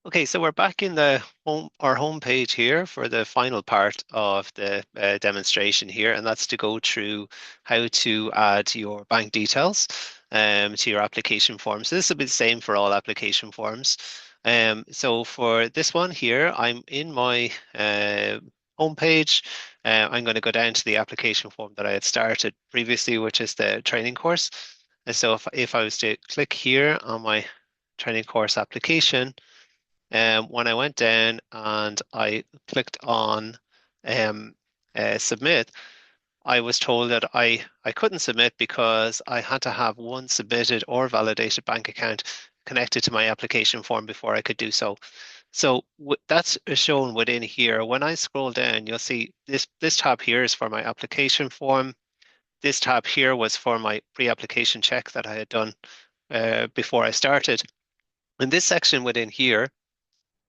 Okay, so we're back in our home page here for the final part of the demonstration here, and that's to go through how to add your bank details to your application form. So this will be the same for all application forms. So for this one here, I'm in my home page. I'm going to go down to the application form that I had started previously, which is the training course. And so if I was to click here on my training course application, when I went down and I clicked on um, submit, I was told that I couldn't submit because I had to have one submitted or validated bank account connected to my application form before I could do so. So that's shown within here. When I scroll down, you'll see this tab here is for my application form. This tab here was for my pre-application check that I had done before I started. And this section within here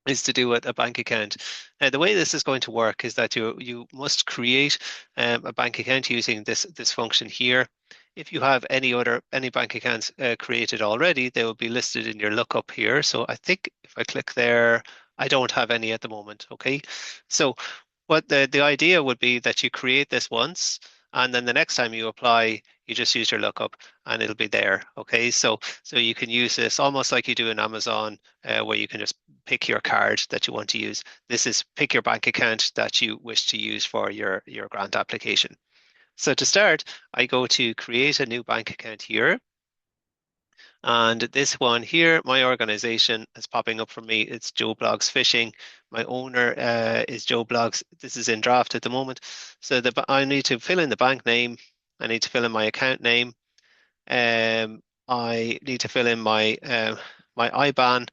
is to do with a bank account. Now, the way this is going to work is that you must create a bank account using this function here. If you have any bank accounts created already, they will be listed in your lookup here. So I think if I click there, I don't have any at the moment. Okay, so what the idea would be that you create this once, and then the next time you apply, you just use your lookup, and it'll be there. Okay, so you can use this almost like you do in Amazon, where you can just pick your card that you want to use. This is pick your bank account that you wish to use for your grant application. So to start, I go to create a new bank account here. And this one here, my organization is popping up for me. It's Joe Blogs Fishing. My owner is Joe Blogs. This is in draft at the moment. So I need to fill in the bank name. I need to fill in my account name. I need to fill in my IBAN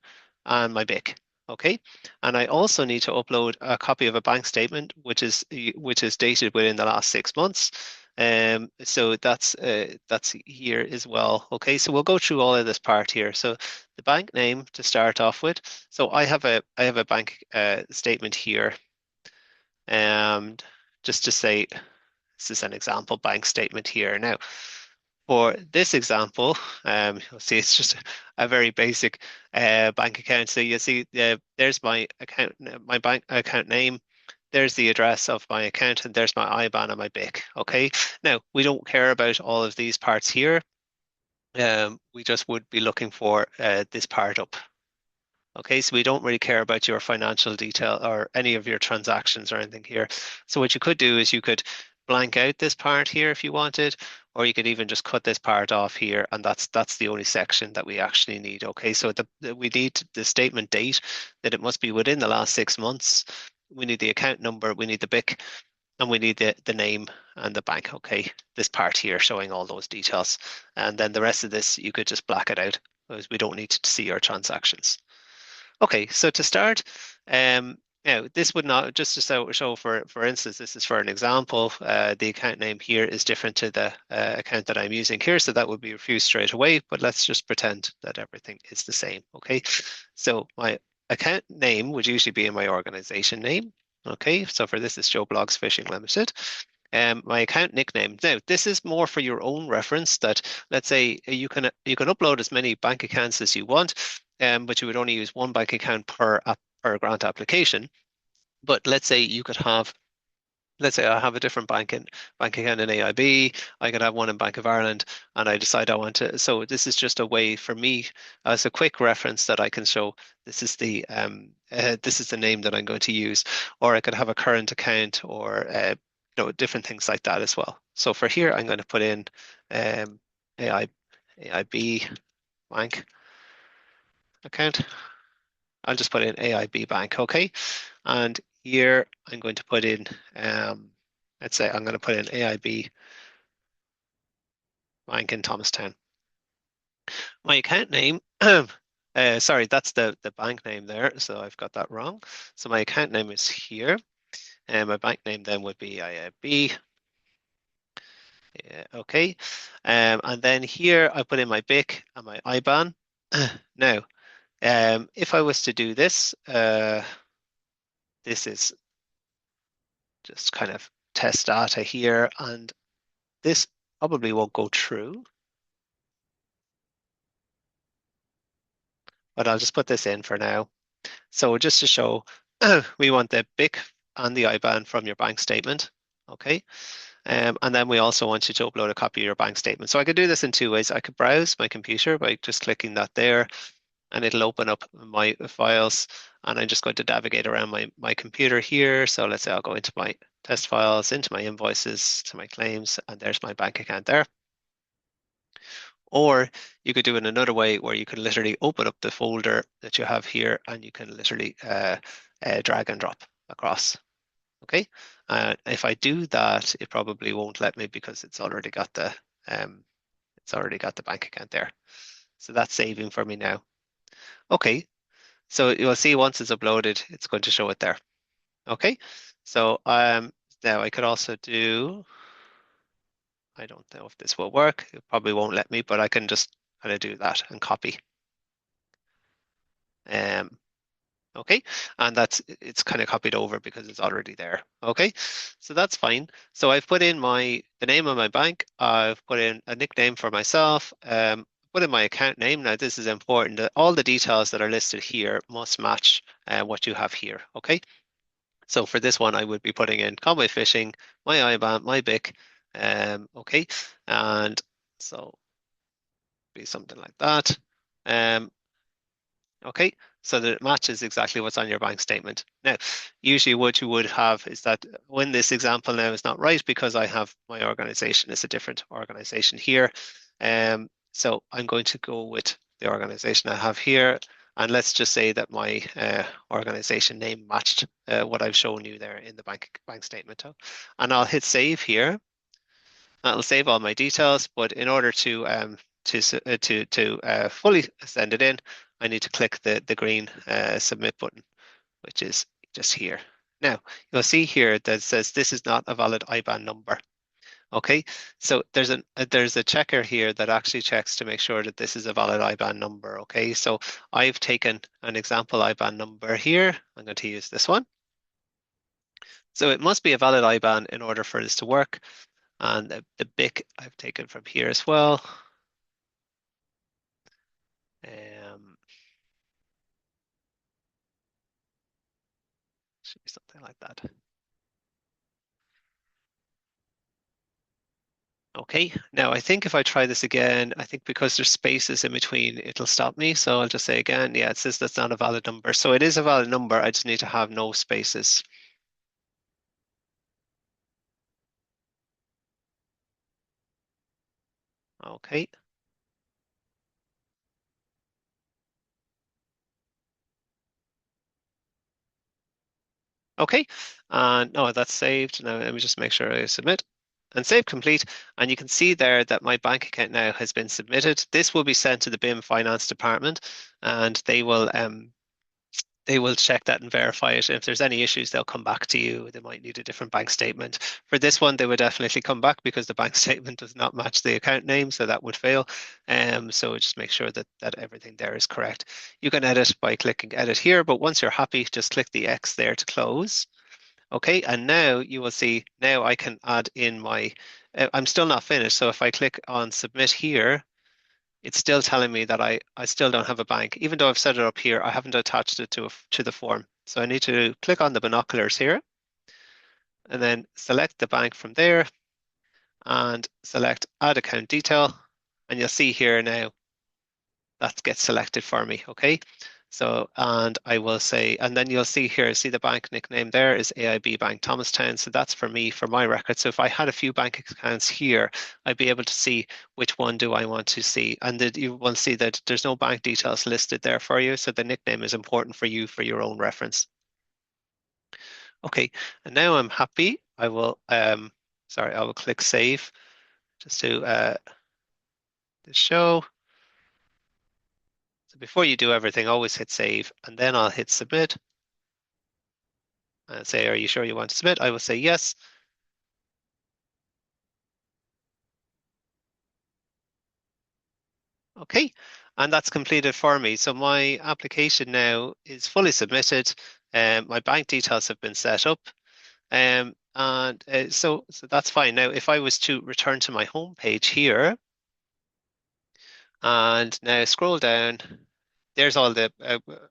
and my BIC. Okay, and I also need to upload a copy of a bank statement, which is dated within the last 6 months. So that's here as well. Okay, so we'll go through all of this part here. So the bank name to start off with. So I have a bank statement here, and just to say this is an example bank statement here. Now, for this example, you'll see it's just a very basic bank account. So you see, there's my bank account name. There's the address of my account, and there's my IBAN and my BIC. Okay. Now we don't care about all of these parts here. We just would be looking for this part up. Okay, so we don't really care about your financial detail or any of your transactions or anything here. So what you could do is you could blank out this part here if you wanted, or you could even just cut this part off here, and that's the only section that we actually need. Okay, so we need the statement date, that it must be within the last 6 months. We need the account number, we need the BIC, and we need the name and the bank. Okay, this part here showing all those details, and then the rest of this you could just black it out because we don't need to see your transactions. Okay, so to start, now this would not just to show for instance, this is for an example. The account name here is different to the account that I'm using here, so that would be refused straight away. But let's just pretend that everything is the same. Okay, so my account name would usually be in my organization name. Okay, so for this is Joe Blogs Fishing Limited. My account nickname. Now, this is more for your own reference that let's say you can upload as many bank accounts as you want, but you would only use one bank account per grant application. But let's say you could have, let's say I have a different bank account in AIB, I could have one in Bank of Ireland, and I decide I want to. So this is just a way for me as a quick reference that I can show this is the name that I'm going to use, or I could have a current account or different things like that as well. So for here, I'm going to put in um, AI, AIB bank account. I'll just put in AIB bank, okay? And here I'm going to put in, let's say I'm going to put in AIB bank in Thomastown. My account name, sorry, that's the bank name there, so I've got that wrong. So my account name is here, and my bank name then would be AIB. Yeah, okay. And then here I put in my BIC and my IBAN. Now, if I was to do this, this is just kind of test data here, and this probably won't go through, but I'll just put this in for now. So just to show, we want the BIC and the IBAN from your bank statement. Okay. And then we also want you to upload a copy of your bank statement. So I could do this in two ways. I could browse my computer by just clicking that there, and it'll open up my files. And I'm just going to navigate around my computer here. So let's say I'll go into my test files, into my invoices, to my claims, and there's my bank account there. Or you could do it another way where you can literally open up the folder that you have here and you can literally drag and drop across. Okay. If I do that, it probably won't let me because it's already got the bank account there. So that's saving for me now. Okay. So you'll see once it's uploaded, it's going to show it there. Okay. So now I could also do, I don't know if this will work. It probably won't let me, but I can just kind of do that and copy. Um, okay, and it's kind of copied over because it's already there. Okay, so that's fine. So I've put in the name of my bank. I've put in a nickname for myself. Put in my account name. Now this is important. That all the details that are listed here must match what you have here. Okay, so for this one, I would be putting in Conway Fishing, my IBAN, my BIC. Okay, and so be something like that. Okay, so that it matches exactly what's on your bank statement. Now, usually what you would have is that when this example now is not right because I have my organization is a different organization here. So I'm going to go with the organization I have here. And let's just say that my organization name matched what I've shown you there in the bank statement. And I'll hit save here. That'll save all my details, but in order to fully send it in, I need to click the green submit button, which is just here. Now, you'll see here that it says this is not a valid IBAN number. Okay, so there's a checker here that actually checks to make sure that this is a valid IBAN number. Okay, so I've taken an example IBAN number here. I'm going to use this one. So it must be a valid IBAN in order for this to work. And the BIC I've taken from here as well. Should be something like that. Okay, now I think if I try this again, I think because there's spaces in between, it'll stop me. So I'll just say again, yeah, it says that's not a valid number. So it is a valid number. I just need to have no spaces. Okay. Okay, and no, that's saved. Now let me just make sure I submit and save complete. And you can see there that my bank account now has been submitted. This will be sent to the BIM Finance Department, and they will check that and verify it. If there's any issues, they'll come back to you. They might need a different bank statement. For this one, they would definitely come back because the bank statement does not match the account name, so that would fail. So just make sure that everything there is correct. You can edit by clicking edit here, but once you're happy, just click the X there to close. Okay, and now you will see, now I can add in I'm still not finished. So if I click on submit here, it's still telling me that I still don't have a bank. Even though I've set it up here, I haven't attached it to the form. So I need to click on the binoculars here and then select the bank from there and select add account detail. And you'll see here now that gets selected for me, okay? So, and I will say, and then you'll see here, see the bank nickname there is AIB Bank Thomastown. So that's for me, for my record. So if I had a few bank accounts here, I'd be able to see which one do I want to see. And you will see that there's no bank details listed there for you. So the nickname is important for you for your own reference. Okay, and now I'm happy. Sorry, I will click save just to show. So before you do everything, always hit save, and then I'll hit submit and say, are you sure you want to submit? I will say yes. Okay, and that's completed for me. So my application now is fully submitted. My bank details have been set up. And so that's fine. Now, if I was to return to my home page here and now scroll down, there's all the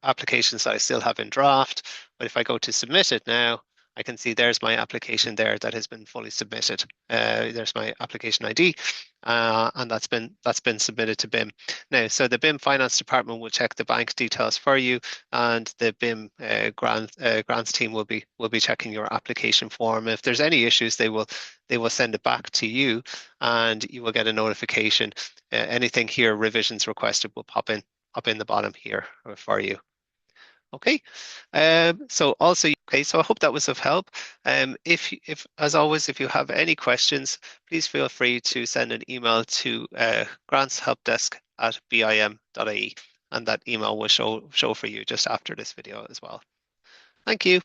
applications that I still have in draft. But if I go to submit it now, I can see there's my application there that has been fully submitted. There's my application ID, and that's been submitted to BIM. Now, so the BIM finance department will check the bank details for you, and the BIM grants team will be checking your application form. If there's any issues, they will send it back to you, and you will get a notification. Anything here revisions requested will pop in the bottom here for you. Okay. So also, okay, so I hope that was of help. If as always, if you have any questions, please feel free to send an email to grantshelpdesk@bim.ie, and that email will show for you just after this video as well. Thank you.